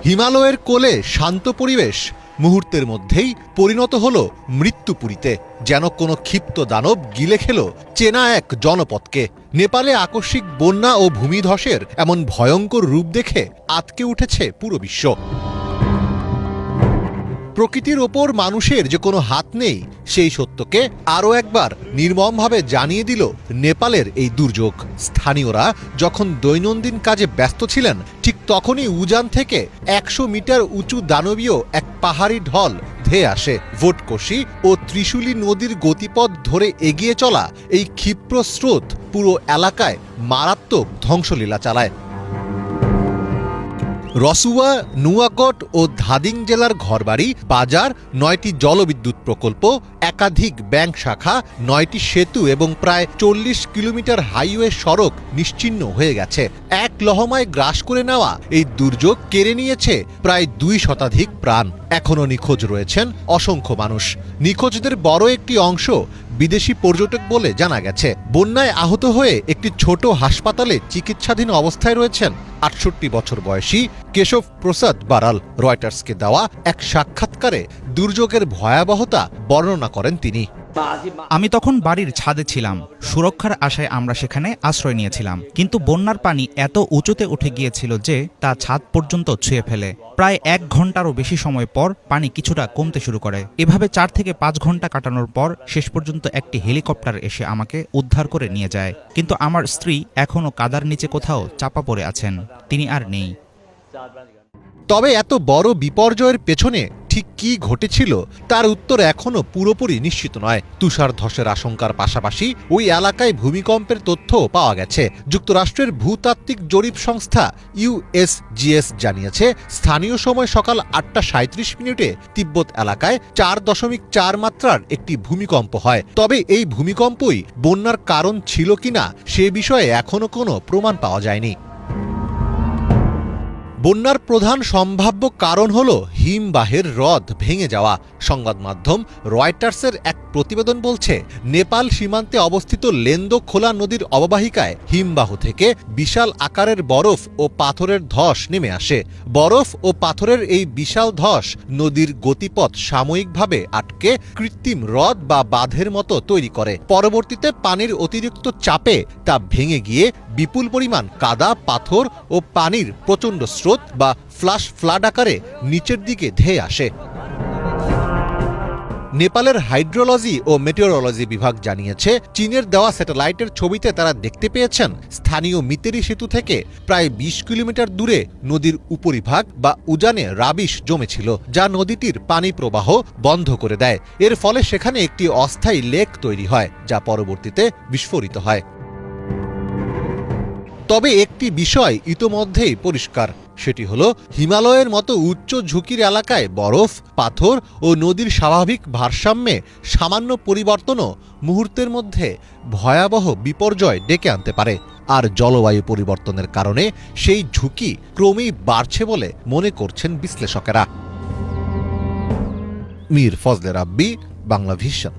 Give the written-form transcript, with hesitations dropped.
হিমালয়ের কোলে শান্ত পরিবেশ মুহূর্তের মধ্যেই পরিণত হল মৃত্যুপুরীতে। যেন কোনো ক্ষিপ্ত দানব গিলে খেল চেনা এক জনপদকে। নেপালে আকস্মিক বন্যা ও ভূমিধসের এমন ভয়ঙ্কর রূপ দেখে আঁতকে উঠেছে পুরো বিশ্ব। প্রকৃতির ওপর মানুষের যে কোনো হাত নেই, সেই সত্যকে আরও একবার নির্মমভাবে জানিয়ে দিল নেপালের এই দুর্যোগ। স্থানীয়রা যখন দৈনন্দিন কাজে ব্যস্ত ছিলেন, ঠিক তখনই উজান থেকে ১০০ মিটার উঁচু দানবীয় এক পাহাড়ি ঢল ধেয়ে আসে। ভোটকোশি ও ত্রিশূলী নদীর গতিপথ ধরে এগিয়ে চলা এই ক্ষিপ্র স্রোত পুরো এলাকায় মারাত্মক ধ্বংসলীলা চালায়। রসুয়া, নুয়াকট ও ধাদিং জেলার ঘরবাড়ি, বাজার, ৯টি জলবিদ্যুৎ প্রকল্প, একাধিক ব্যাংক শাখা, ৯টি সেতু এবং প্রায় ৪০ কিলোমিটার হাইওয়ে সড়ক নিশ্চিহ্ন হয়ে গেছে। এক লহমায় গ্রাস করে নেওয়া এই দুর্যোগ কেড়ে নিয়েছে প্রায় ২ শতাধিক প্রাণ। এখনও নিখোঁজ রয়েছেন অসংখ্য মানুষ। নিখোঁজদের বড় একটি অংশ বিদেশি পর্যটক বলে জানা গেছে। বন্যায় আহত হয়ে একটি ছোট হাসপাতালে চিকিৎসাধীন অবস্থায় রয়েছেন ৬৮ বছর বয়সী কেশব প্রসাদ বারাল। রয়টার্সকে দেওয়া এক সাক্ষাৎকারে দুর্যোগের ভয়াবহতা বর্ণনা করেন তিনি। আমি তখন বাড়ির ছাদে ছিলাম। সুরক্ষার আশায় আমরা সেখানে আশ্রয় নিয়েছিলাম, কিন্তু বন্যার পানি এত উঁচুতে উঠে গিয়েছিল যে তা ছাদ পর্যন্ত ছুঁয়ে ফেলে। প্রায় ১ ঘন্টারও বেশি সময় পর পানি কিছুটা কমতে শুরু করে। এভাবে ৪ থেকে ৫ ঘন্টা কাটানোর পর শেষ পর্যন্ত একটি হেলিকপ্টার এসে আমাকে উদ্ধার করে নিয়ে যায়। কিন্তু আমার স্ত্রী এখনও কাদার নিচে কোথাও চাপা পড়ে আছেন। তিনি আর নেই। তবে এত বড় বিপর্যয়ের পেছনে ঠিক কী ঘটেছিল তার উত্তর এখনও পুরোপুরি নিশ্চিত নয়। তুষার ধসের আশঙ্কার পাশাপাশি ওই এলাকায় ভূমিকম্পের তথ্যও পাওয়া গেছে। যুক্তরাষ্ট্রের ভূতাত্ত্বিক জরিপ সংস্থা USGS জানিয়েছে, স্থানীয় সময় সকাল ৮টা ৩৭ মিনিটে তিব্বত এলাকায় ৪.৪ মাত্রার একটি ভূমিকম্প হয়। তবে এই ভূমিকম্পই বন্যার কারণ ছিল কিনা সে বিষয়ে এখনও কোনো প্রমাণ পাওয়া যায়নি। বন্যার প্রধান সম্ভাব্য কারণ হল হিমবাহের হ্রদ ভেঙে যাওয়া। সংবাদ মাধ্যম রয়টার্সের এক প্রতিবেদন বলছে, নেপাল সীমান্তে অবস্থিত লেন্দো খোলা নদীর অববাহিকায় হিমবাহ থেকে বিশাল আকারের বরফ ও পাথরের ধস নেমে আসে। বরফ ও পাথরের এই বিশাল ধস নদীর গতিপথ সাময়িকভাবে আটকে কৃত্রিম হ্রদ বা বাঁধের মতো তৈরি করে। পরবর্তীতে পানির অতিরিক্ত চাপে তা ভেঙে গিয়ে বিপুল পরিমাণ কাদা, পাথর ও পানির প্রচণ্ড স্রোত বা ফ্লাশ ফ্লাড আকারে নিচের দিকে ধেয়ে আসে। নেপালের হাইড্রোলজি ও মেটিওরোলজি বিভাগ জানিয়েছে, চীনের দেওয়া স্যাটেলাইটের ছবিতে তারা দেখতে পেয়েছেন স্থানীয় মিতেরি সেতু থেকে প্রায় ২০ কিলোমিটার দূরে নদীর উপরিভাগ বা উজানে রাবিশ জমেছিল, যা নদীটির পানি প্রবাহ বন্ধ করে দেয়। এর ফলে সেখানে একটি অস্থায়ী লেক তৈরি হয়, যা পরবর্তীতে বিস্ফোরিত হয়। তবে একটি বিষয় ইতোমধ্যেই পরিষ্কার, সেটি হলো হিমালয়ের মতো উচ্চ ঝুঁকির এলাকায় বরফ, পাথর ও নদীর স্বাভাবিক ভারসাম্যে সামান্য পরিবর্তনও মুহূর্তের মধ্যে ভয়াবহ বিপর্যয় ডেকে আনতে পারে। আর জলবায়ু পরিবর্তনের কারণে সেই ঝুঁকি ক্রমেই বাড়ছে বলে মনে করছেন বিশ্লেষকেরা। মীর ফজলে রাব্বি, বাংলা ভিশন।